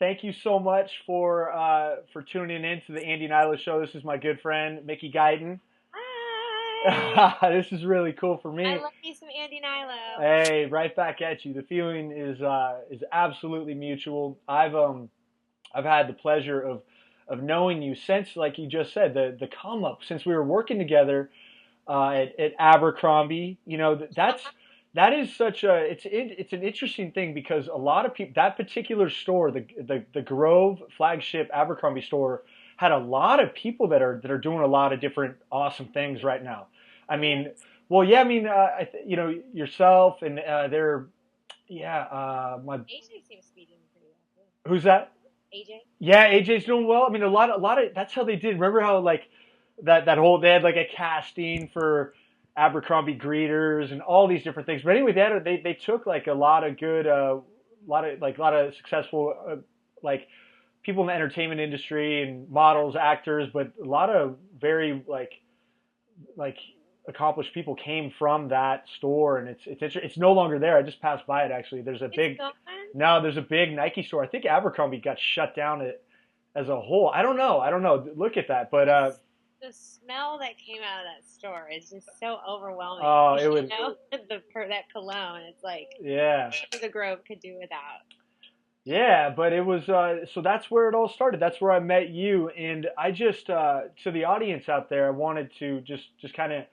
Thank you so much for tuning in to the Hnilo show. This is my good friend Mickey Guyton. Hi. This is really cool for I me. love me some Hnilo. Hey, right back at you. The feeling is absolutely mutual. I've had the pleasure of knowing you since, like you just said, the come up since we were working together at Abercrombie. That is such a it's an interesting thing because a lot of people, that particular store, the Grove flagship Abercrombie store, had a lot of people that are doing a lot of different awesome things right now. I mean, well, yeah, I mean, yourself and they're yeah, my AJ seems to be doing pretty well too. who's that? AJ? Yeah, AJ's doing well. I mean, a lot of that's how they did. Remember how like that whole they had like a casting for Abercrombie greeters and all these different things. But anyway, they took like a lot of good, lot of successful like people in the entertainment industry and models, actors, but a lot of very like accomplished people came from that store, and it's no longer there. I just passed by it actually. It's gone? There's a big Nike store. I think Abercrombie got shut down as a whole. I don't know. Look at that, but The smell that came out of that store is just so overwhelming. oh, it would. That cologne. It's like Yeah. the Grove could do without. Yeah, but it was so that's where it all started. That's where I met you, and I just to the audience out there, I wanted to just kind of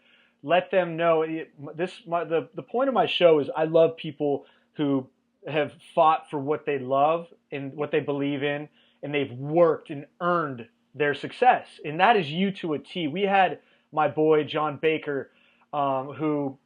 let them know the point of my show is I love people who have fought for what they love and what they believe in, and they've worked and earned their success, and that is you to a T. We had my boy John Baker, who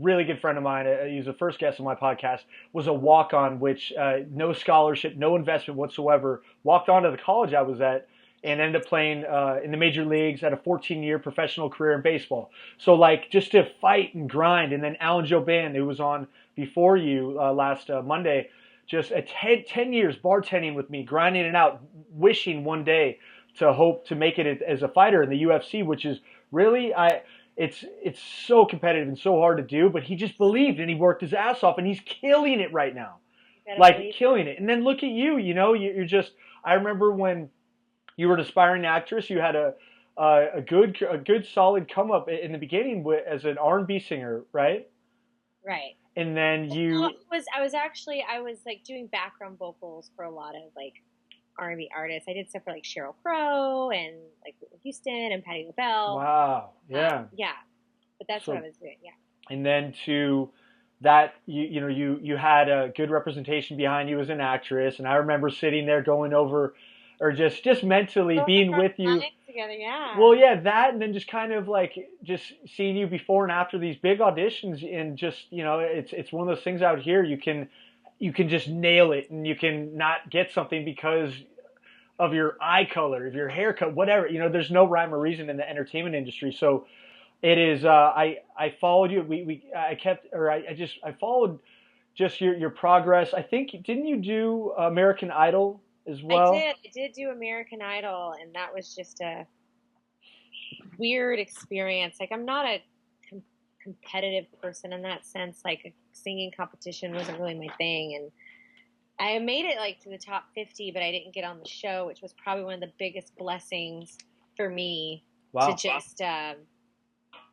really good friend of mine. He was the first guest on my podcast. Was a walk on, which no scholarship, no investment whatsoever. Walked on to the college I was at, and ended up playing in the major leagues. Had a 14-year professional career in baseball. So like just to fight and grind. And then Alan Joban, who was on before you last Monday, just 10 years bartending with me, grinding it out, wishing one day to hope to make it as a fighter in the UFC, which is really it's so competitive and so hard to do, but he just believed and he worked his ass off and he's killing it right now. Like killing it. And then look at you, you're just I remember when you were an aspiring actress, you had a good solid come up in the beginning as an R&B singer, right? Right. And then I was like doing background vocals for a lot of like R&B artists. I did stuff for like Sheryl Crow and like Whitney Houston and Patti LaBelle. Wow. Yeah. Yeah. But that's what I was doing. Yeah. And then to that, you had a good representation behind you as an actress, and I remember sitting there going over, or just mentally being with you. Together, yeah. Well, yeah, that, and then just kind of like just seeing you before and after these big auditions, and just it's one of those things out here you can just nail it, and you can not get something because of your eye color, of your haircut, whatever. There's no rhyme or reason in the entertainment industry. So it is. I followed you. I followed just your progress. I think didn't you do American Idol as well? I did do American Idol, and that was just a weird experience. Like I'm not a competitive person in that sense. Like a singing competition wasn't really my thing, and I made it like to the top 50, but I didn't get on the show, which was probably one of the biggest blessings for me. Wow. To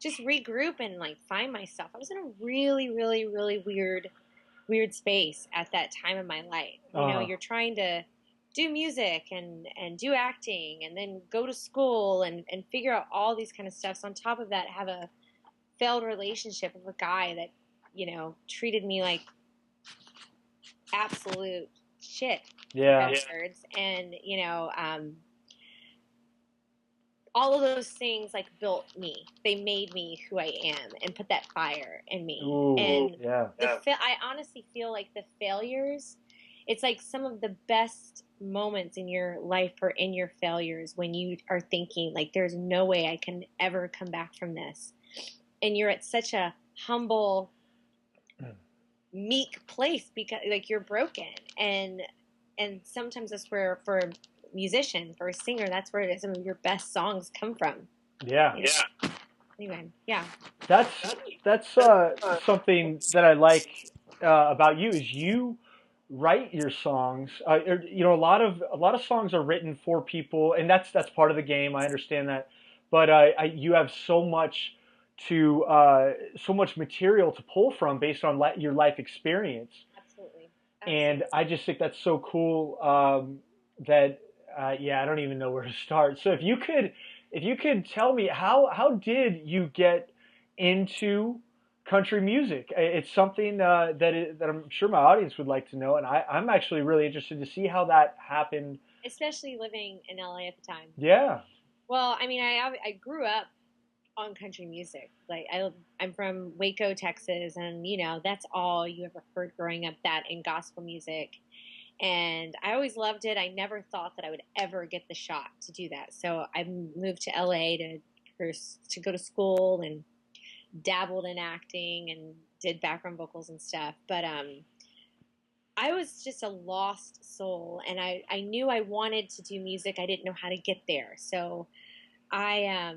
just regroup and like find myself. I was in a really, really, really weird space at that time in my life. You're trying to do music and do acting and then go to school and figure out all these kind of stuff. So on top of that, have a failed relationship with a guy that, treated me like absolute shit. Yeah. And, all of those things like built me. They made me who I am and put that fire in me. Ooh, and yeah. I honestly feel like the failures, it's like some of the best moments in your life or in your failures when you are thinking like there's no way I can ever come back from this. And you're at such a humble, meek place because like you're broken. And sometimes that's where for a musician, for a singer, that's where some of your best songs come from. Yeah. Anyway, yeah. That's something that I like about you is you write your songs. A lot of songs are written for people, and that's part of the game. I understand that, but you have so much material to pull from based on your life experience, Absolutely. and Absolutely. I just think that's so cool. That yeah, I don't even know where to start. So if you could tell me how did you get into country music? It's something that I'm sure my audience would like to know, and I'm actually really interested to see how that happened. Especially living in LA at the time. Yeah. Well, I mean, I grew up on country music. Like I'm from Waco, Texas, and that's all you ever heard growing up. That and gospel music, and I always loved it. I never thought that I would ever get the shot to do that. So I moved to LA to go to school and dabbled in acting and did background vocals and stuff. But I was just a lost soul, and I knew I wanted to do music. I didn't know how to get there. So I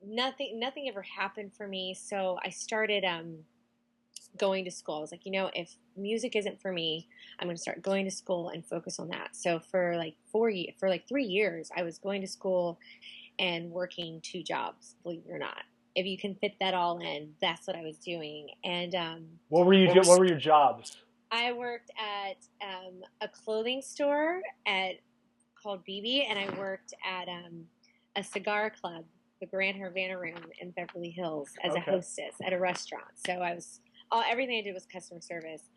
nothing ever happened for me. So I started going to school. I was like, if music isn't for me, I'm going to start going to school and focus on that. So for like 3 years, I was going to school and working two jobs, believe it or not. If you can fit that all in, that's what I was doing. And What were your jobs? I worked at a clothing store called BB, and I worked at a cigar club, the Grand Havana Room in Beverly Hills, as a Okay. hostess at a restaurant. So everything I did was customer service.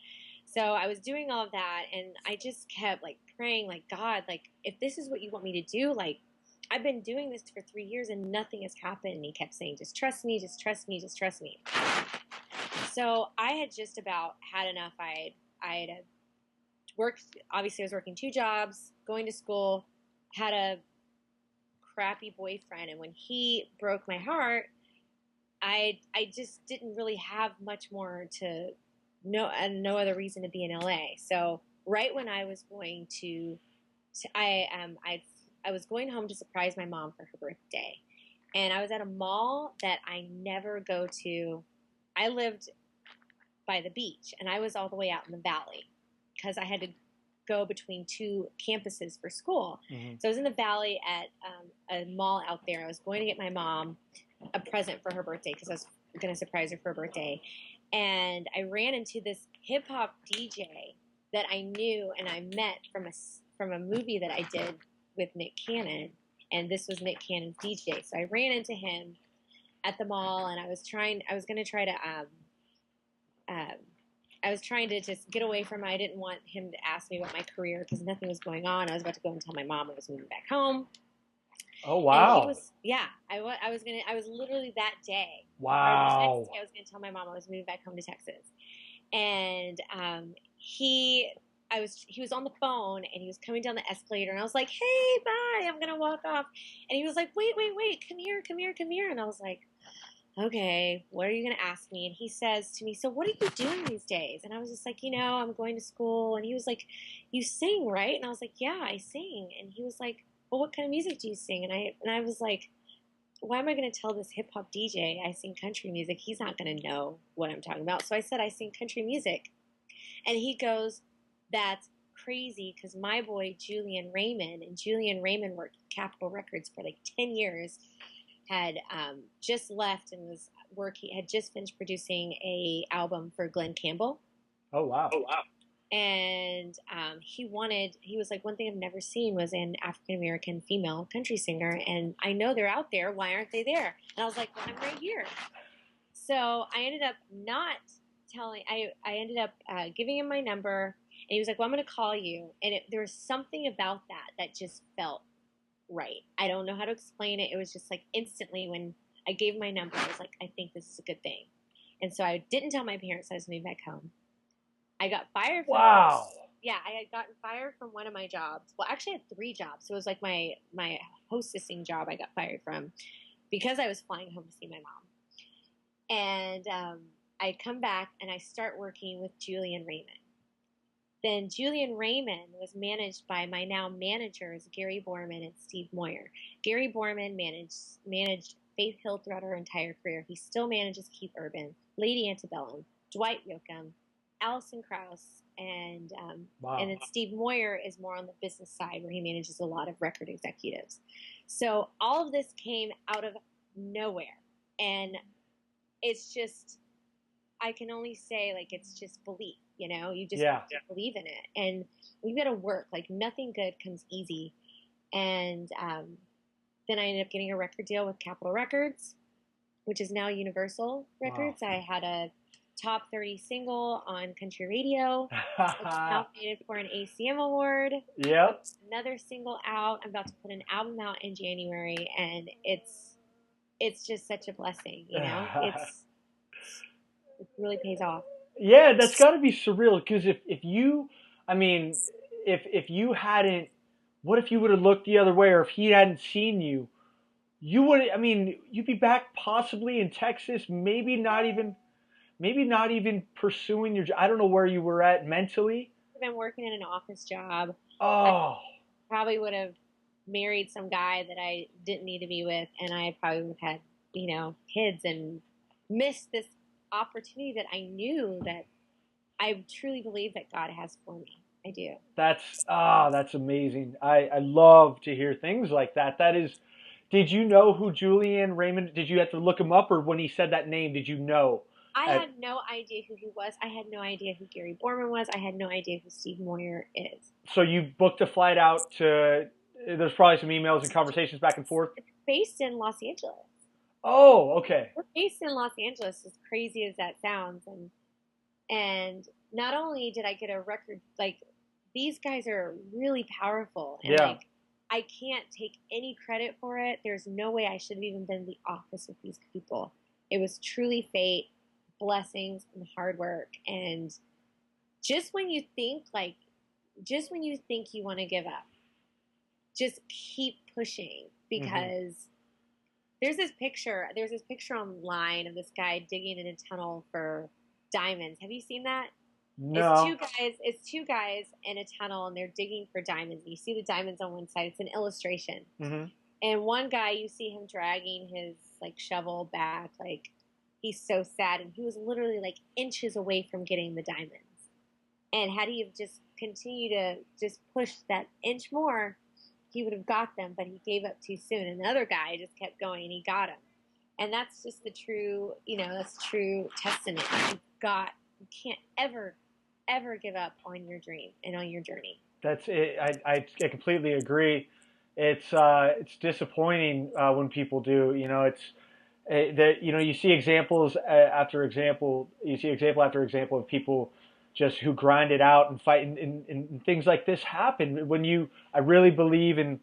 So I was doing all of that, and I just kept like praying, like, God, like, if this is what you want me to do, like, I've been doing this for 3 years and nothing has happened. And he kept saying, just trust me, just trust me, just trust me. So I had just about had enough. I had worked, obviously I was working two jobs, going to school, had a crappy boyfriend, and when he broke my heart, I just didn't really have much more to know, and no other reason to be in LA. So right when I was going I was going home to surprise my mom for her birthday, and I was at a mall that I never go to. I lived by the beach, and I was all the way out in the valley because I had to go between two campuses for school. Mm-hmm. So I was in the valley at a mall out there. I was going to get my mom a present for her birthday because I was going to surprise her for her birthday. And I ran into this hip hop DJ that I knew and I met from a movie that I did with Nick Cannon. And this was Nick Cannon's DJ. So I ran into him at the mall, and I was going to try to I was trying to just get away from him. I didn't want him to ask me about my career because nothing was going on. I was about to go and tell my mom I was moving back home. Oh wow! And I was literally that day. Wow! Or the next day, I was going to tell my mom I was moving back home to Texas. And he was on the phone, and he was coming down the escalator, and I was like, "Hey, bye! I'm going to walk off." And he was like, "Wait! Come here!" And I was like, okay, what are you going to ask me? And he says to me, so what are you doing these days? And I was just like, I'm going to school. And he was like, you sing, right? And I was like, yeah, I sing. And he was like, well, what kind of music do you sing? And I was like, why am I going to tell this hip hop DJ I sing country music? He's not going to know what I'm talking about. So I said, I sing country music. And he goes, that's crazy, because my boy, Julian Raymond worked at Capitol Records for like 10 years, had just left and had just finished producing a album for Glenn Campbell. Oh wow! And he was like, one thing I've never seen was an African American female country singer, and I know they're out there. Why aren't they there? And I was like, well, I'm right here. So I ended up not telling. I ended up giving him my number, and he was like, well, I'm going to call you. And there was something about that just felt right. I don't know how to explain it. It was just like instantly when I gave my number, I was like, I think this is a good thing. And so I didn't tell my parents I was moving back home. I got fired from I had gotten fired from one of my jobs. Well, actually I had 3 jobs. So it was like my hostessing job I got fired from because I was flying home to see my mom. And I come back and I start working with Julian Raymond. Then Julian Raymond was managed by my now managers, Gary Borman and Steve Moyer. Gary Borman managed Faith Hill throughout her entire career. He still manages Keith Urban, Lady Antebellum, Dwight Yoakam, Alison Krauss, and Wow. and then Steve Moyer is more on the business side, where he manages a lot of record executives. So all of this came out of nowhere, and it's just, I can only say, like, it's just belief. You just have to believe in it, and we've got to work. Like, nothing good comes easy. And then I ended up getting a record deal with Capitol Records, which is now Universal Records. Wow. I had a top 30 single on country radio. Nominated for an ACM award. Yep. Another single out. I'm about to put an album out in January, and it's just such a blessing. It really pays off. Yeah, that's got to be surreal, because if you hadn't, what if you would have looked the other way, or if he hadn't seen you, you would, you'd be back possibly in Texas, maybe not even pursuing your job. I don't know where you were at mentally. I've been working in an office job. Oh. I probably would have married some guy that I didn't need to be with, and I probably would have had, kids, and missed this opportunity that I knew that I truly believe that God has for me. I do. That's amazing. I love to hear things like that. That is, did you know who Julian Raymond, did you have to look him up, or when he said that name, did you know? I had no idea who he was. I had no idea who Gary Borman was. I had no idea who Steve Moyer is. So you booked a flight out to, there's probably some emails and conversations back and forth? It's based in Los Angeles. Oh, okay. We're based in Los Angeles, as crazy as that sounds. And not only did I get a record, like, these guys are really powerful. And like, I can't take any credit for it. There's no way I should have even been in the office with these people. It was truly fate, blessings, and hard work. And just when you think you want to give up, just keep pushing, because there's this picture online of this guy digging in a tunnel for diamonds. Have you seen that? No. It's two guys in a tunnel, and they're digging for diamonds. You see the diamonds on one side. It's an illustration. And one guy, you see him dragging his shovel back, he's so sad, and he was literally inches away from getting the diamonds. And had he have just continued to just push that inch more, he would have got them, but he gave up too soon. And the other guy just kept going, and he got him. And that's just the true, that's true testament. You can't ever give up on your dream and on your journey. That's it. I completely agree. It's disappointing when people do. You see examples after example. You see example after example of people just who grind it out and fight, and things like this happen when I really believe in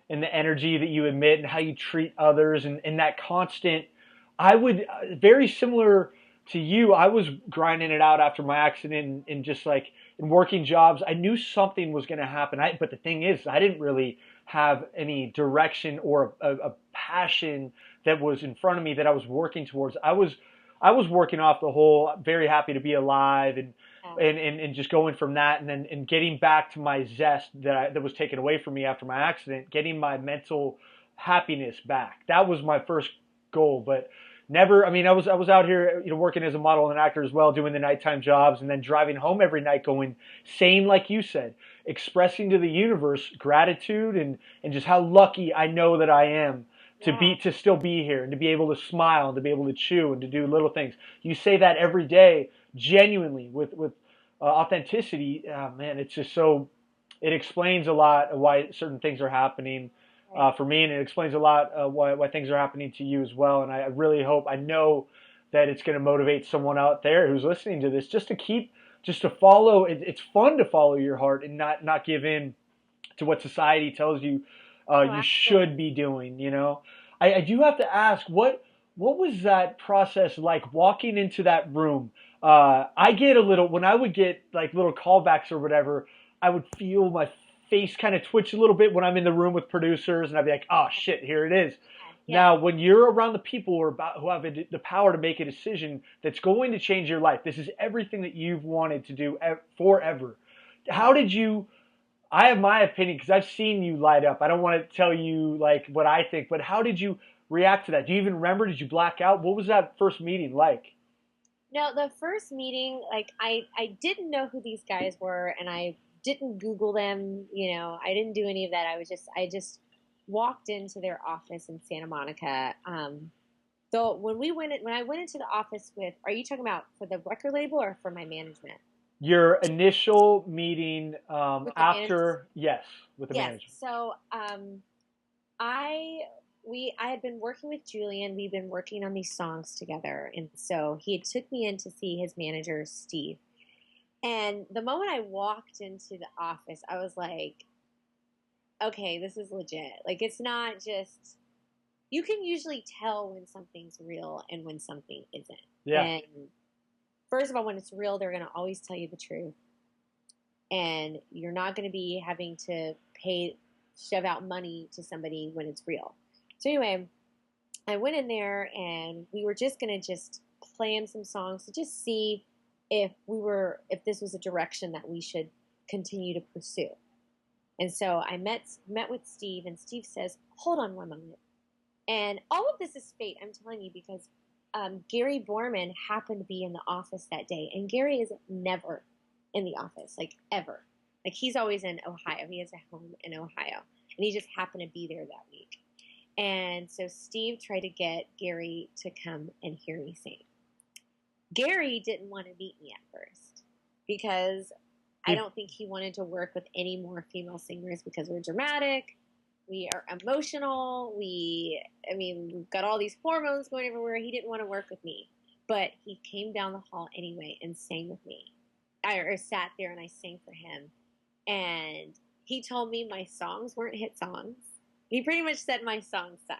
the energy that you emit and how you treat others, and that constant. I would, very similar to you, I was grinding it out after my accident, and just in working jobs. I knew something was going to happen. But the thing is, I didn't really have any direction or a passion that was in front of me that I was working towards. I was working off the whole very happy to be alive, and just going from that, and getting back to my zest that was taken away from me after my accident, getting my mental happiness back. That was my first goal, but never. I was out here, working as a model and an actor as well, doing the nighttime jobs, and then driving home every night, going sane, like you said, expressing to the universe gratitude and just how lucky I know that I am to still be here, and to be able to smile, and to be able to chew, and to do little things. You say that every day, genuinely, with authenticity. Man, it's just so. It explains a lot of why certain things are happening. For me, and it explains a lot why things are happening to you as well. And I really hope, I know that it's going to motivate someone out there who's listening to this just to follow. It's fun to follow your heart and not give in to what society tells you you should be doing. I do have to ask, what was that process like, walking into that room? I get a little, when I would get little callbacks or whatever, I would feel my face kind of twitch a little bit when I'm in the room with producers, and I'd be like, oh shit, here it is. Yeah. Now, when you're around the people who have the power to make a decision that's going to change your life, this is everything that you've wanted to do forever. How did you, I have my opinion because I've seen you light up. I don't want to tell you what I think, but how did you react to that? Do you even remember? Did you black out? What was that first meeting like? No, the first meeting, like I didn't know who these guys were, and I didn't Google them. I didn't do any of that. I just walked into their office in Santa Monica. So when I went into the office with, are you talking about for the record label or for my management? Your initial meeting With the management. after, yes, with the Yes. management. So I I had been working with Julian. We've been working on these songs together, and so he had took me in to see his manager, Steve. And the moment I walked into the office, I was like, okay, this is legit. Like, it's not just, you can usually tell when something's real and when something isn't. Yeah. And first of all, when it's real, they're going to always tell you the truth. And you're not going to be having to shove out money to somebody when it's real. So anyway, I went in there and we were just going to just plan some songs to just see if this was a direction that we should continue to pursue. And so I met with Steve, and Steve says, hold on one moment. And all of this is fate, I'm telling you, because Gary Borman happened to be in the office that day. And Gary is never in the office, like ever. Like, he's always in Ohio. He has a home in Ohio. And he just happened to be there that week. And so Steve tried to get Gary to come and hear me sing. Gary didn't want to meet me at first because I don't think he wanted to work with any more female singers because we're dramatic, we are emotional, we've got all these hormones going everywhere. He didn't want to work with me, but he came down the hall anyway and sang with me. I sat there and I sang for him, and he told me my songs weren't hit songs. He pretty much said my songs suck.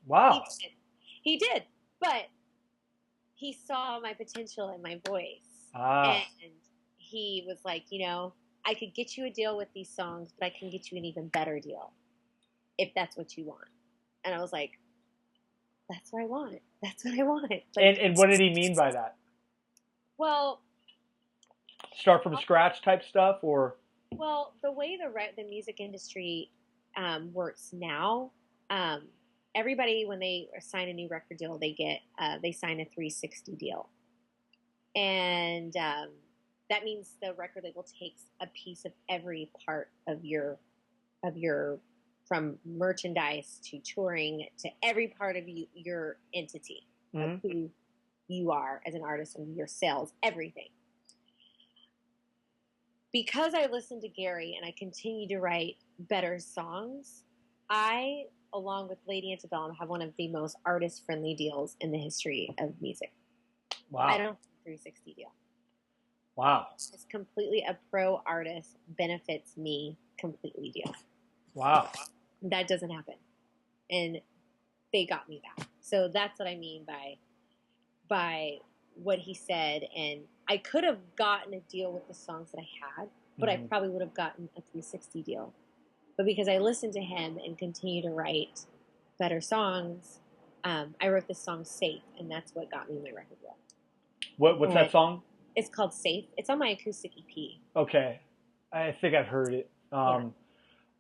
Wow. He did, but he saw my potential in my voice. Ah. And he was like, I could get you a deal with these songs, but I can get you an even better deal if that's what you want. And I was like, that's what I want. That's what I want. Like, and what did he mean by that? Well, start from scratch type stuff, or? Well, the way the music industry works now, everybody, when they sign a new record deal, they sign a 360 deal. And that means the record label takes a piece of every part of your from merchandise to touring to every part of your entity, of who you are as an artist and your sales, everything. Because I listened to Gary and I continue to write better songs, I, along with Lady Antebellum, have one of the most artist-friendly deals in the history of music. Wow. I don't have a 360 deal. Wow. It's completely a pro artist benefits me completely deal. Wow. That doesn't happen. And they got me that. So that's what I mean by what he said. And I could have gotten a deal with the songs that I had, but I probably would have gotten a 360 deal. But because I listened to him and continue to write better songs, I wrote this song Safe, and that's what got me my record deal. What's that song? It's called Safe. It's on my acoustic EP. Okay. I think I've heard it. Yeah.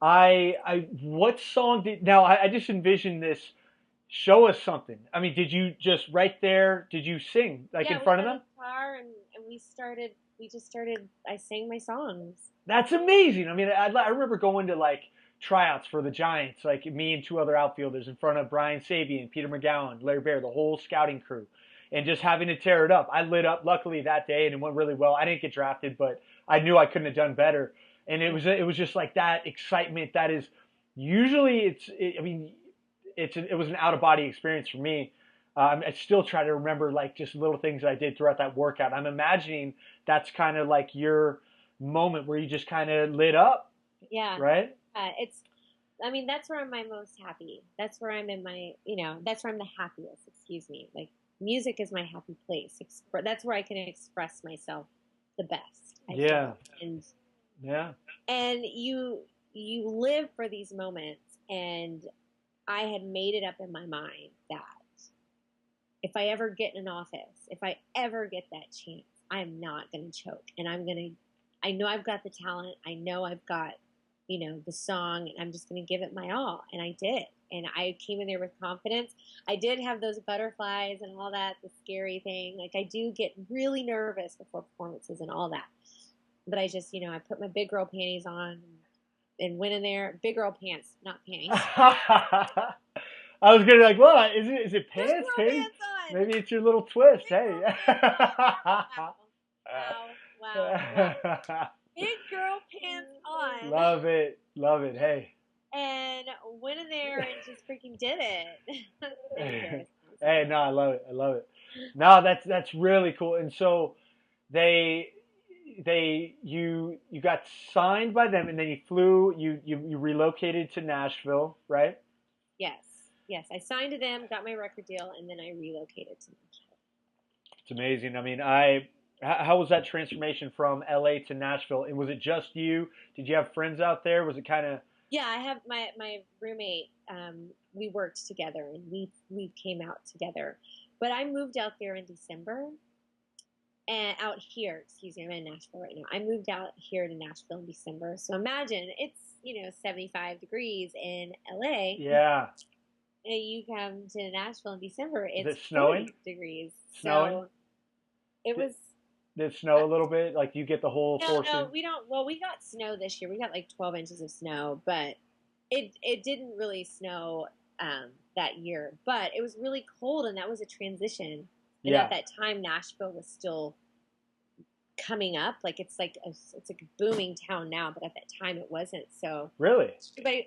What song I just envisioned this. Show us something. I mean, did you just right there, did you sing in front of them? Guitar and we just started, I sang my songs. That's amazing. I mean, I remember going to tryouts for the Giants, me and two other outfielders in front of Brian Sabian, Peter McGowan, Larry Bear, the whole scouting crew, and just having to tear it up. I lit up luckily that day and it went really well. I didn't get drafted, but I knew I couldn't have done better. And it was just like that excitement that is usually it was an out of body experience for me. I still try to remember just little things that I did throughout that workout. I'm imagining that's kind of like your moment where you just kind of lit up. Yeah. Right? That's where I'm my most happy. That's where I'm in my, that's where I'm the happiest, excuse me. Like, music is my happy place. That's where I can express myself the best. I feel. And you live for these moments, and I had made it up in my mind that if I ever get in an office, if I ever get that chance, I'm not going to choke. And I know I've got the talent. I know I've got, the song, and I'm just going to give it my all. And I did. And I came in there with confidence. I did have those butterflies and all that, the scary thing. Like, I do get really nervous before performances and all that. But I just, I put my big girl panties on and went in there. Big girl pants, not panties. I was gonna be like, what? Is it pants? Pants on. Maybe it's your little twist. Hey. Wow. Big girl pants on. Love it. Hey. And went in there and just freaking did it. Hey, no, I love it. No, that's really cool. And so you got signed by them, and then you relocated to Nashville, right? Yes. I signed to them, got my record deal, and then I relocated to Nashville. It's amazing. I mean, how was that transformation from LA to Nashville? And was it just you? Did you have friends out there? Was it kind of... Yeah, I have my roommate. We worked together, and we came out together. But I moved out there in December, and I'm in Nashville right now. I moved out here to Nashville in December. So imagine it's 75 degrees in LA. Yeah. And you come to Nashville in December. It's snowing? 40 degrees. Snowing? So it was. Did it snow a little bit? Like, you get the whole portion? No, we don't. Well, we got snow this year. We got like 12 inches of snow, but it didn't really snow that year. But it was really cold, and that was a transition. And at that time, Nashville was still coming up. Like, it's like a booming town now, but at that time it wasn't. So really,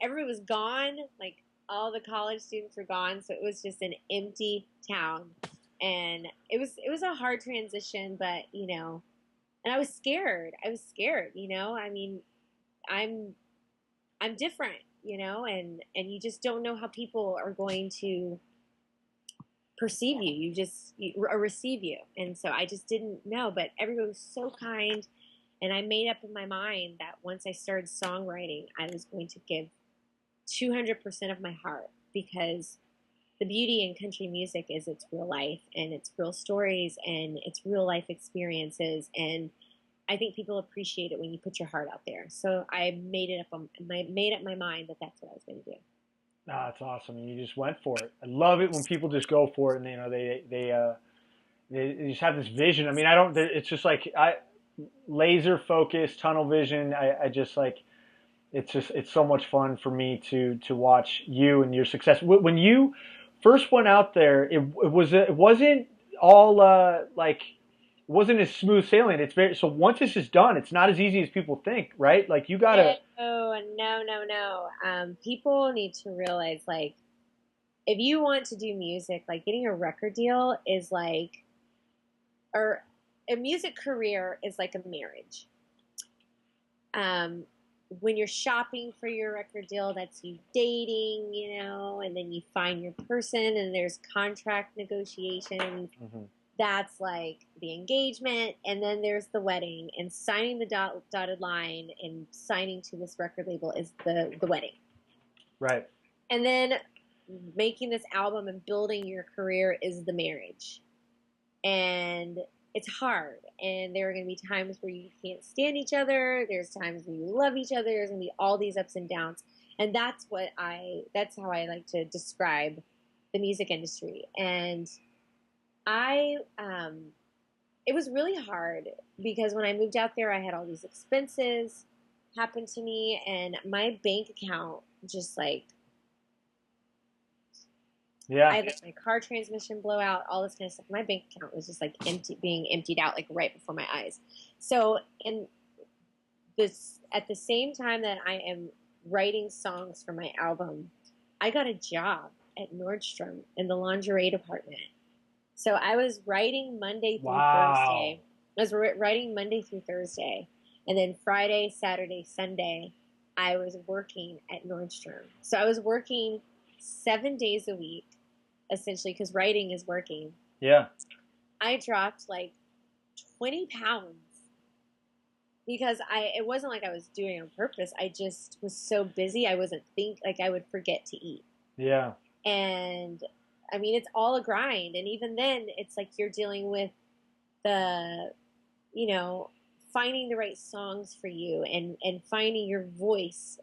everybody was gone. Like, all the college students were gone, so it was just an empty town. And it was a hard transition, but and I was scared. I mean, I'm different, and you just don't know how people are going to perceive you. Or receive you. And so I just didn't know, but everybody was so kind. And I made up in my mind that once I started songwriting, I was going to give 200% of my heart, because the beauty in country music is it's real life, and it's real stories, and it's real life experiences. And I think people appreciate it when you put your heart out there. So I made up my mind that that's what I was going to do. Ah, that's awesome. And you just went for it. I love it when people just go for it, and they just have this vision. I mean, it's just like laser focused, tunnel vision. I just like, it's so much fun for me to watch you and your success. When you first went out there, it wasn't all it wasn't as smooth sailing. So once this is done, it's not as easy as people think, right? Like, you gotta. Oh, no. People need to realize, like, if you want to do music, like, getting a record deal is like, or a music career is like a marriage. When you're shopping for your record deal, that's you dating, and then you find your person, and there's contract negotiations. Mm-hmm. That's like the engagement, and then there's the wedding, and signing the dotted line and signing to this record label is the wedding. Right. And then making this album and building your career is the marriage. And it's hard, and there are going to be times where you can't stand each other. There's times when you love each other. There's going to be all these ups and downs, and that's how I like to describe the music industry. And it was really hard, because when I moved out there, I had all these expenses happen to me, and my bank account just like. Yeah. I had my car transmission blow out, all this kind of stuff. My bank account was just like being emptied out, like right before my eyes. So at the same time that I am writing songs for my album, I got a job at Nordstrom in the lingerie department. So I was writing Monday through Thursday. I was writing Monday through Thursday. And then Friday, Saturday, Sunday, I was working at Nordstrom. So I was working 7 days a week, essentially, because writing is working. Yeah. I dropped like 20 pounds because it wasn't like I was doing it on purpose. I just was so busy. I I would forget to eat. Yeah. And I mean, it's all a grind. And even then, it's like you're dealing with finding the right songs for you and finding your voice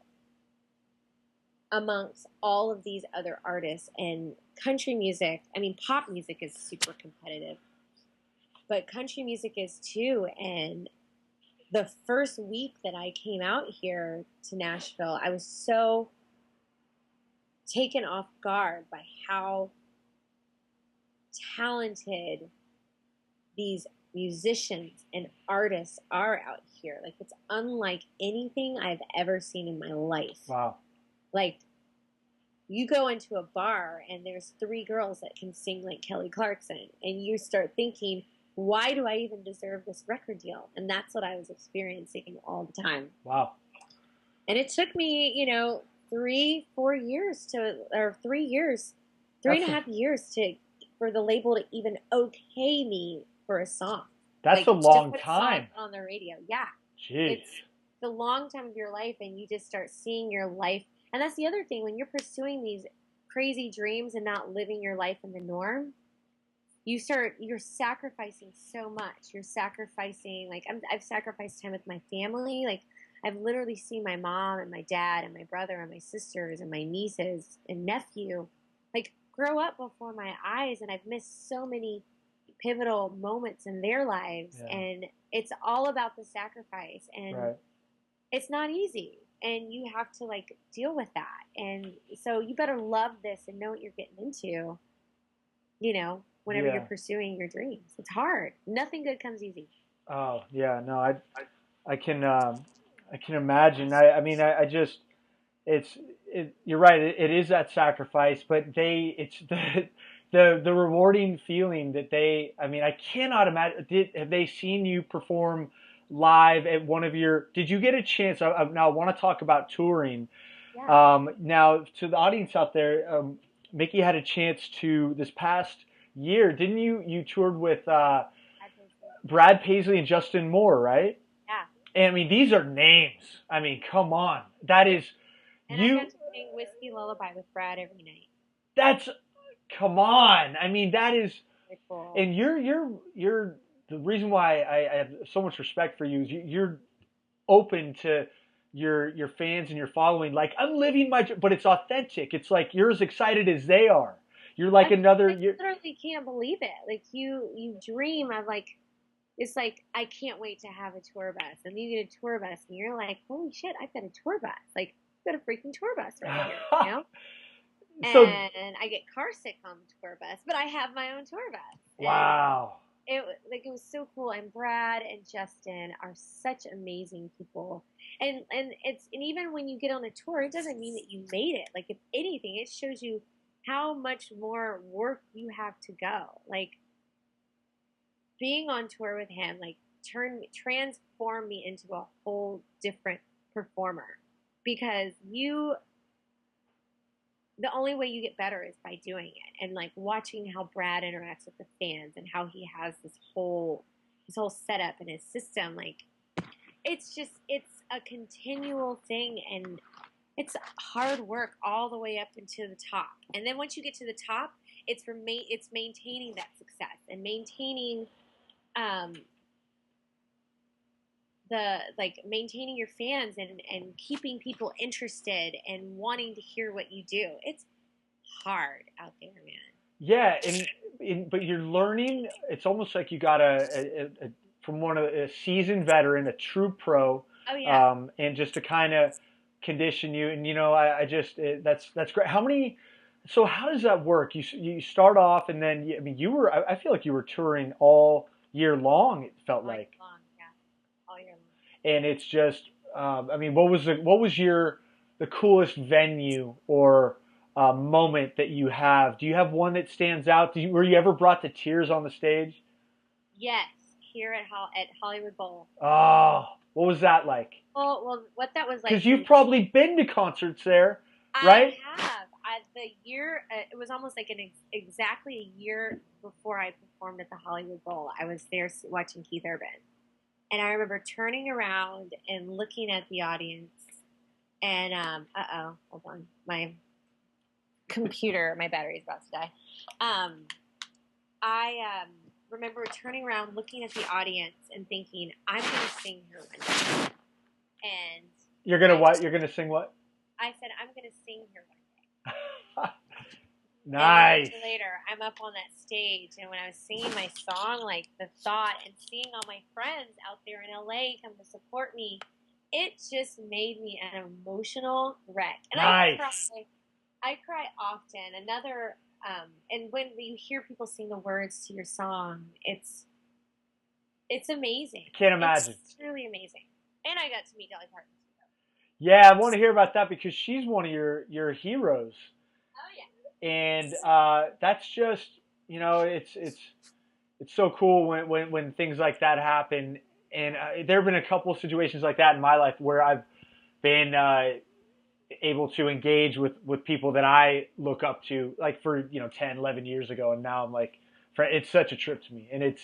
amongst all of these other artists. And country music, I mean, pop music is super competitive, but country music is too. And the first week that I came out here to Nashville, I was so taken off guard by how talented these musicians and artists are out here. Like, it's unlike anything I've ever seen in my life. Wow. Like, you go into a bar and there's 3 girls that can sing like Kelly Clarkson, and you start thinking, why do I even deserve this record deal? And that's what I was experiencing all the time. Wow. And it took me, 3-4 years or 3 years, 3.5 years for the label to even okay me for a song. That's a long time on the radio. Yeah. Jeez. It's the long time of your life, and you just start seeing your life. And that's the other thing, when you're pursuing these crazy dreams and not living your life in the norm, you're sacrificing so much. You're sacrificing, like, I've sacrificed time with my family. Like, I've literally seen my mom and my dad and my brother and my sisters and my nieces and nephew, like, grow up before my eyes. And I've missed so many pivotal moments in their lives. Yeah. And it's all about the sacrifice. And it's not easy. And you have to, like, deal with that. And so you better love this and know what you're getting into, whenever you're pursuing your dreams. It's hard. Nothing good comes easy. Oh, yeah. No, I can imagine. I mean, you're right. It is that sacrifice, but it's the rewarding feeling that I cannot imagine. Have they seen you perform live at one of your, did you get a chance? Now I want to talk about touring. Yeah. Now to the audience out there, Mickey had a chance to, this past year, didn't you toured with Brad Paisley and Justin Moore, right? Yeah. And these are names. Come on. That is, and I got to sing Whiskey Lullaby with Brad every night. Come on. That is, very cool. And you're the reason why I have so much respect for you is you're open to your fans and your following. Like, I'm living but it's authentic. It's like you're as excited as they are. You're like I literally can't believe it. Like, you dream of, like, it's like, I can't wait to have a tour bus. And you get a tour bus and you're like, holy shit, I've got a tour bus. Like, I've got a freaking tour bus right here, And I get car sick on the tour bus, but I have my own tour bus. Wow. It was so cool. And Brad and Justin are such amazing people. And even when you get on a tour, it doesn't mean that you made it. Like, if anything, it shows you how much more work you have to go. Like, being on tour with him, like, transformed me into a whole different performer, because the only way you get better is by doing it. And, like, watching how Brad interacts with the fans and how he has his whole setup and his system. Like, it's a continual thing, and it's hard work all the way up into the top. And then once you get to the top, it's maintaining that success and maintaining maintaining your fans and keeping people interested and wanting to hear what you do. It's hard out there, man. Yeah, but you're learning. It's almost like you got from a seasoned veteran, a true pro. Oh yeah. And just to kind of condition you, and that's great. So how does that work? You start off, and then I feel like you were touring all year long. It felt like. All year long. And it's just, what was the coolest venue or moment that you have? Do you have one that stands out? Were you ever brought to tears on the stage? Yes, here at Hollywood Bowl. Oh, what was that like? Well, what that was like. Because you've probably been to concerts there, right? I have. The year, it was almost like exactly a year before I performed at the Hollywood Bowl. I was there watching Keith Urban. And I remember turning around and looking at the audience, and hold on, my battery's about to die. I remember turning around, looking at the audience, and thinking, I'm going to sing here one day. And you're gonna what? You're gonna sing what? I said, I'm going to sing here one day. Nice. And later, I'm up on that stage, and when I was singing my song, like the thought and seeing all my friends out there in LA come to support me, it just made me an emotional wreck. And nice. I cry often. And when you hear people sing the words to your song, it's amazing. I can't imagine. It's truly amazing. And I got to meet Dolly Parton. Yeah, I want to hear about that because she's one of your heroes. Oh yeah. And that's just, it's so cool when things like that happen. And there have been a couple of situations like that in my life where I've been able to engage with people that I look up to, like for 10, 11 years ago, and now I'm like, it's such a trip to me, and it's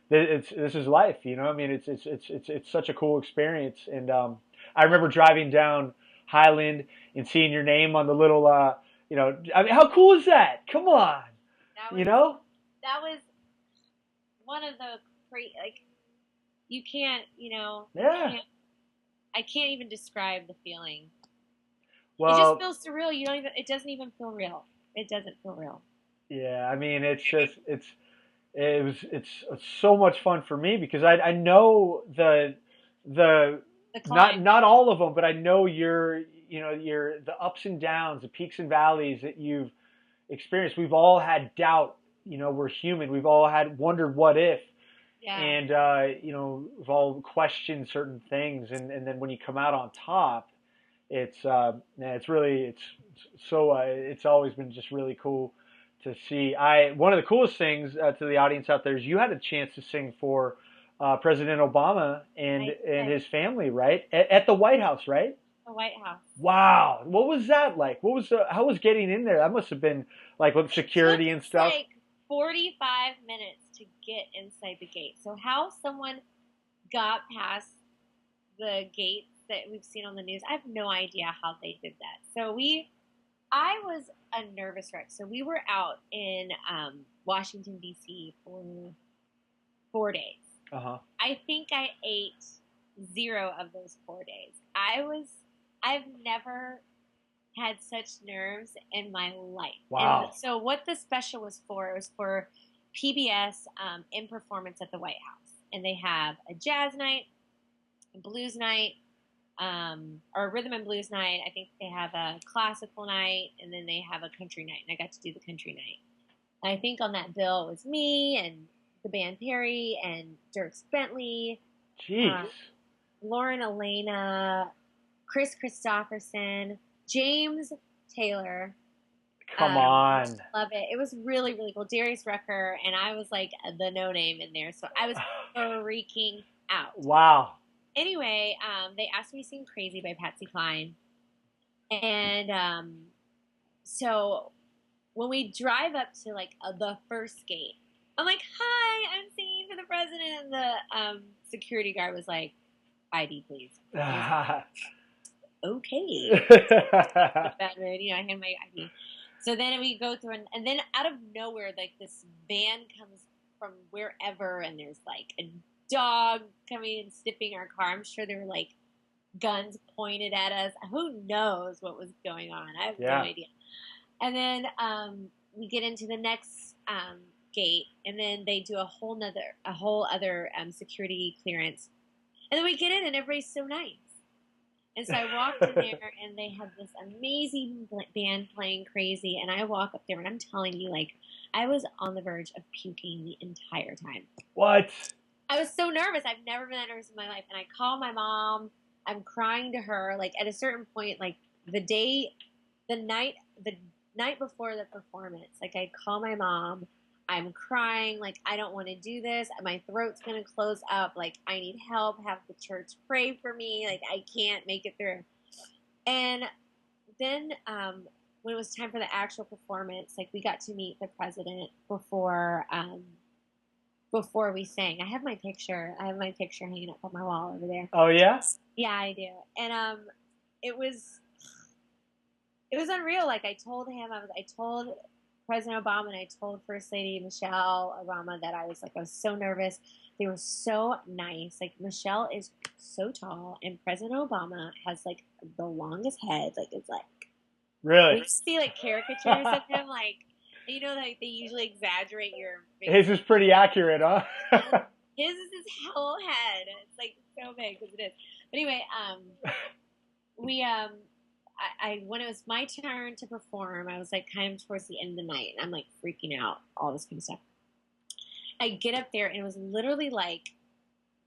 this is life, I mean, it's such a cool experience. And I remember driving down Highland and seeing your name on the little. I mean, how cool is that? Come on. That was one of the you can't, Yeah. I can't even describe the feeling. Well, it just feels surreal. It doesn't even feel real. It doesn't feel real. Yeah, I mean, it's so much fun for me because I know the not all of them, but I know your the ups and downs, the peaks and valleys that you've experienced. We've all had doubt. We're human. We've all had wondered what if. Yeah. And we've all questioned certain things, and then when you come out on top, it's always been just really cool to see. One of the coolest things to the audience out there is you had a chance to sing for President Obama and his family, right? At the White House, right? The White House. Wow. What was that like? How was getting in there? That must have been like with security and stuff. Like 45 minutes to get inside the gate. So how someone got past the gates that we've seen on the news, I have no idea how they did that. So I was a nervous wreck. So we were out in Washington, D.C. for 4 days. Uh-huh. I think I ate 0 of those 4 days. I've never had such nerves in my life. Wow. And so what the special was for, it was for PBS in performance at the White House. And they have a jazz night, a blues night, or a rhythm and blues night. I think they have a classical night, and then they have a country night. And I got to do the country night. And I think on that bill was me and the band Perry and Dierks Bentley. Jeez. Lauren Elena, Chris Christopherson, James Taylor. Come on. Love it. It was really, really cool. Darius Rucker, and I was like the no name in there. So I was freaking out. Wow. Anyway, they asked me to sing Crazy by Patsy Cline. And so when we drive up to like the first gate, I'm like, hi, I'm singing for the president. And the security guard was like, ID, please. Okay. Bad mood, I hand my ID. So then we go through, and then out of nowhere, like this van comes from wherever, and there's like a dog coming and sniffing our car. I'm sure there were like guns pointed at us. Who knows what was going on? I have no idea. And then we get into the next gate, and then they do a whole other security clearance. And then we get in, and everybody's so nice. And so I walked in there, and they have this amazing band playing Crazy. And I walk up there, and I'm telling you, like, I was on the verge of puking the entire time. What? I was so nervous. I've never been that nervous in my life. And I call my mom. I'm crying to her. Like, at a certain point, like, the night before the performance, like, I call my mom. I'm crying, like, I don't want to do this. My throat's going to close up. Like, I need help. Have the church pray for me. Like, I can't make it through. And then when it was time for the actual performance, like, we got to meet the president before we sang. I have my picture hanging up on my wall over there. Oh, yeah? Yeah, I do. And it was unreal. Like, I told President Obama, and I told First Lady Michelle Obama that I was so nervous. They were so nice. Like, Michelle is so tall, and President Obama has like the longest head. Like, it's like Really? We see like caricatures of him, like like they usually exaggerate your face. His is pretty accurate, huh? His is his whole head. It's like so big because it is. But anyway, we I when it was my turn to perform, I was like kind of towards the end of the night, and I'm like freaking out, all this kind of stuff. I get up there, and it was literally like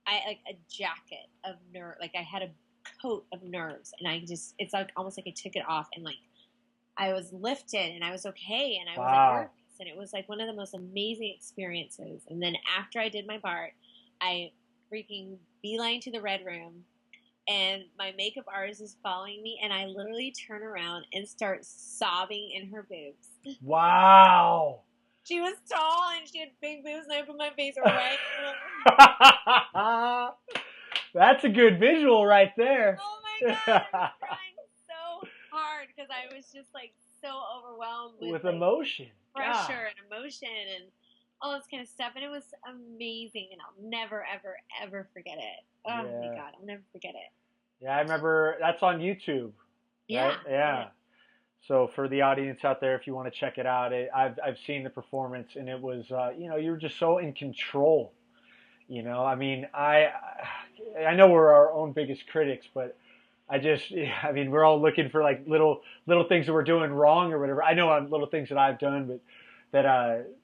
I like a jacket of nerve, like I had a coat of nerves, and it's like almost like I took it off, and like I was lifted, and I was okay, and I was like nervous, and it was like one of the most amazing experiences. And then after I did my part, I freaking beeline to the red room. And my makeup artist is following me, and I literally turn around and start sobbing in her boobs. Wow. She was tall, and she had big boobs, and I put my face right. That's a good visual right there. Oh my God, I was crying so hard because I was just like so overwhelmed with like, emotion, pressure, and emotion, and all this kind of stuff. And it was amazing, and I'll never, ever, ever forget it. Oh my God, I'll never forget it. Yeah, I remember that's on YouTube. Right? Yeah. So for the audience out there, if you want to check it out, I've seen the performance, and it was you were just so in control. I mean, I know we're our own biggest critics, but I mean, we're all looking for like little things that we're doing wrong or whatever. I know little things that I've done, but that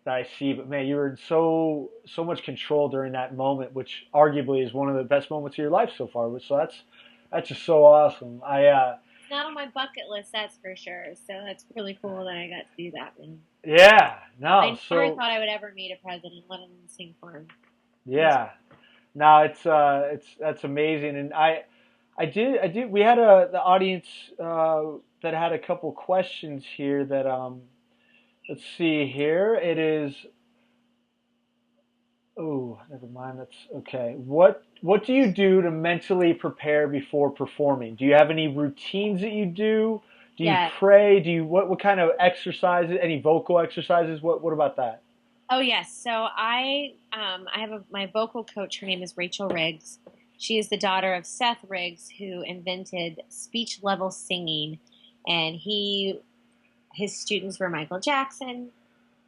I see. But man, you were in so much control during that moment, which arguably is one of the best moments of your life so far. So that's just so awesome. It's not on my bucket list, that's for sure. So that's really cool that I got to do that. And yeah, no. I never thought I would ever meet a president, let alone sing for him. Yeah, no, that's amazing. And I did. We had the audience that had a couple questions here that let's see here. It is. Oh, never mind. That's okay. What do you do to mentally prepare before performing? Do you have any routines that you do? Do you pray? Do you what kind of exercises? Any vocal exercises? What about that? Oh yes. So I have my vocal coach. Her name is Rachel Riggs. She is the daughter of Seth Riggs, who invented speech level singing, and his students were Michael Jackson,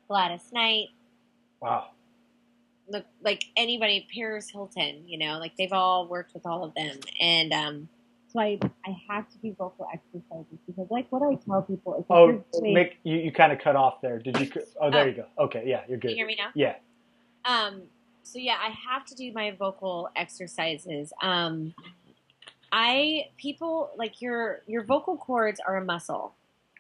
Gladys Knight. Wow. Like anybody, Paris Hilton, like they've all worked with all of them. And so I have to do vocal exercises because like what I tell people is Mick, you kind of cut off there. Did you? Oh, there you go. Okay, yeah, you're good. Can you hear me now? Yeah. So yeah, I have to do my vocal exercises. People like your vocal cords are a muscle.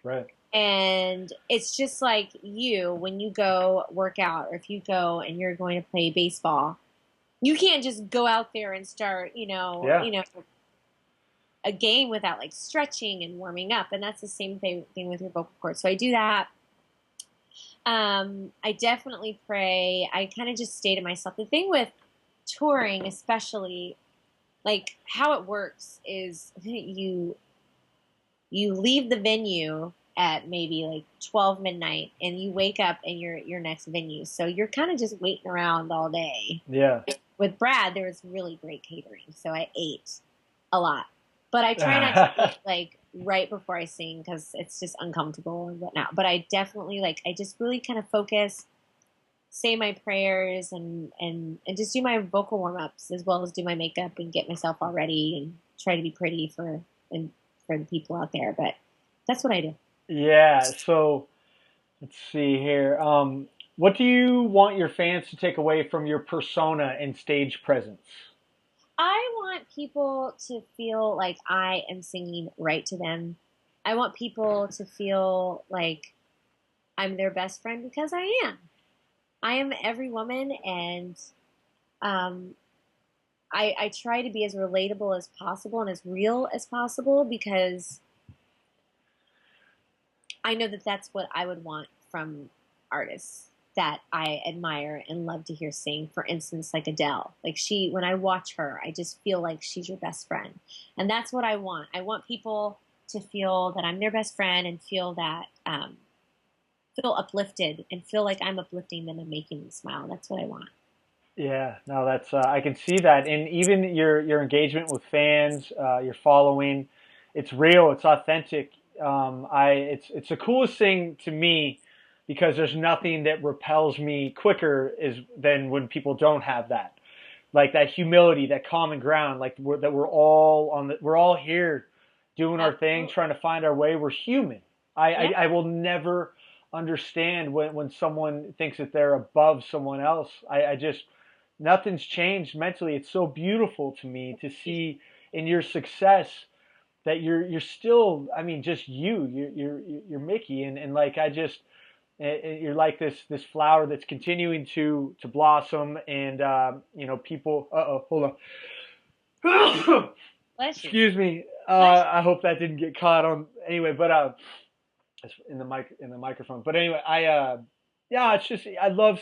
Right. And it's just like when you go work out, or if you go and you're going to play baseball, you can't just go out there and start, a game without like stretching and warming up. And that's the same thing with your vocal cords. So I do that. I definitely pray. I kind of just stay to myself. The thing with touring, especially, like how it works is you leave the venue at maybe like 12 midnight, and you wake up in your next venue. So you're kind of just waiting around all day. Yeah. With Brad, there was really great catering, so I ate a lot. But I try not to eat like right before I sing because it's just uncomfortable and whatnot. But I definitely I just really kind of focus, say my prayers, and just do my vocal warm ups as well as do my makeup and get myself all ready and try to be pretty for the people out there. But that's what I do. Yeah. So let's see here. What do you want your fans to take away from your persona and stage presence? I want people to feel like I am singing right to them. I want people to feel like I'm their best friend because I am. I am every woman, and I try to be as relatable as possible and as real as possible because I know that that's what I would want from artists that I admire and love to hear sing. For instance, like Adele. Like when I watch her, I just feel like she's your best friend. And that's what I want. I want people to feel that I'm their best friend and feel that, feel uplifted and feel like I'm uplifting them and making them smile. That's what I want. Yeah, no, that's, I can see that. And even your engagement with fans, your following, it's real, it's authentic. It's the coolest thing to me because there's nothing that repels me quicker than when people don't have that, like that humility, that common ground, like we're all here doing our thing, trying to find our way. We're human. I will never understand when someone thinks that they're above someone else. I just, nothing's changed mentally. It's so beautiful to me to see in your success that you're still, I mean, just you're Mickey, and like you're like this flower that's continuing to blossom, and people. Hold on. Excuse me. I hope that didn't get caught on. Anyway, but it's in the microphone. But anyway, yeah, it's just I love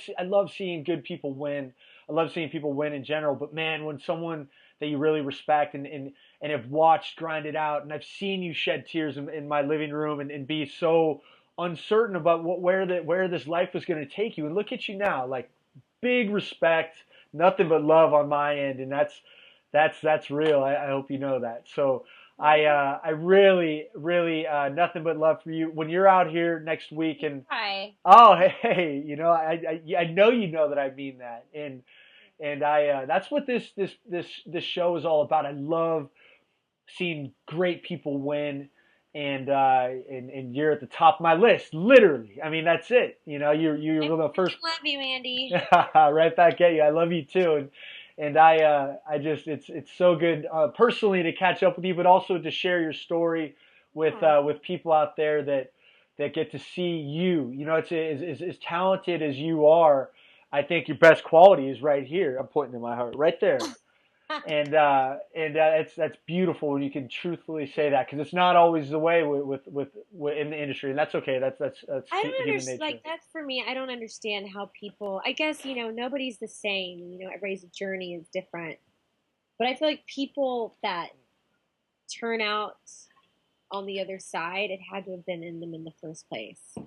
seeing good people win. I love seeing people win in general. But man, when someone that you really respect and have watched grind it out, and I've seen you shed tears in my living room and be so uncertain about where this life was going to take you, and look at you now, like big respect, nothing but love on my end, and that's real. I hope you know that. So I really nothing but love for you when you're out here next week. And hi. Oh, hey, I know you know that I mean that, and that's what this show is all about. I love seeing great people win, and you're at the top of my list, literally. I mean, that's it. You're the first. I love you, Andy. Right back at you. I love you too, and I just it's so good personally to catch up with you, but also to share your story with people out there that get to see you. It's as talented as you are. I think your best quality is right here. I'm pointing to my heart, right there. And that's beautiful when you can truthfully say that, because it's not always the way with in the industry, and that's okay. That's I don't human understand. nature. Like, that's for me. I don't understand how people. I guess nobody's the same. Everybody's journey is different. But I feel like people that turn out on the other side, it had to have been in them in the first place.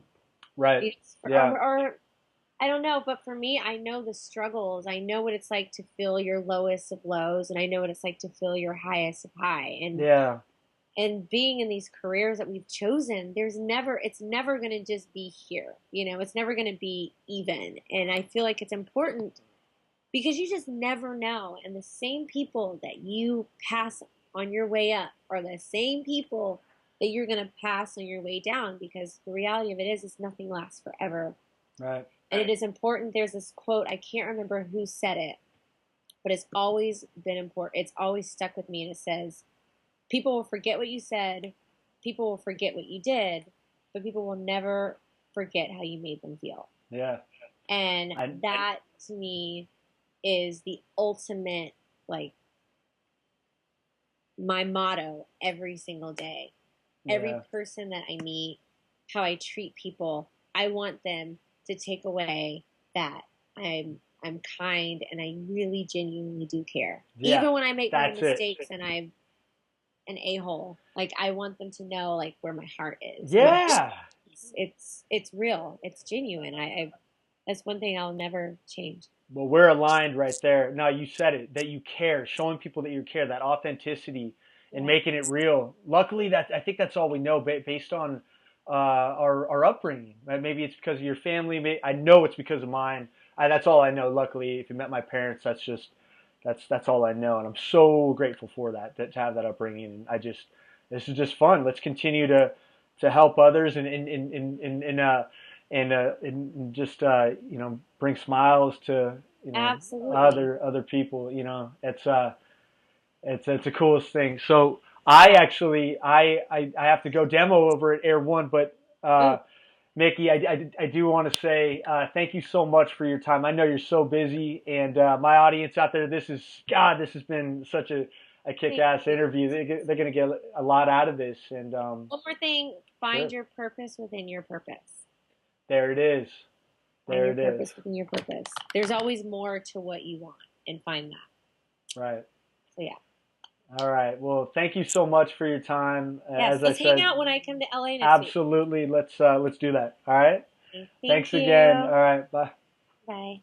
Right. Yeah. Or I don't know, but for me, I know the struggles. I know what it's like to feel your lowest of lows, and I know what it's like to feel your highest of high. And yeah. And being in these careers that we've chosen, it's never going to just be here. It's never going to be even. And I feel like it's important because you just never know. And the same people that you pass on your way up are the same people that you're going to pass on your way down, because the reality of it is nothing lasts forever. Right. And it is important. There's this quote, I can't remember who said it, but it's always been important. It's always stuck with me. And it says, people will forget what you said, people will forget what you did, but people will never forget how you made them feel. Yeah. And that, to me, is the ultimate, like, my motto every single day. Yeah. Every person that I meet, how I treat people, I want them to take away that I'm kind and I really genuinely do care. Yeah, even when I make my mistakes and I'm an a-hole, like, I want them to know, like, where my heart is. Yeah. It's real. It's genuine. I that's one thing I'll never change. Well, we're aligned right there. No, you said it, that you care, showing people that you care, that authenticity and making it real. Luckily, I think that's all we know based on our upbringing. Maybe it's because of your family. I know it's because of mine. That's all I know. Luckily, if you met my parents, that's all I know, and I'm so grateful for that to have that upbringing. And this is just fun. Let's continue to help others and just bring smiles to Absolutely. other people. It's the coolest thing. So I have to go demo over at Air One, but Mickey, I do want to say thank you so much for your time. I know you're so busy, and my audience out there, this has been such a kick-ass interview. They're going to get a lot out of this. And one more thing, find your purpose within your purpose. There it is. There it is. Purpose within your purpose. There's always more to what you want, and find that. Right. So yeah. All right. Well, thank you so much for your time. Yes, let's hang out when I come to LA next Absolutely. week. Let's do that. All right. Thanks again. All right. Bye. Bye.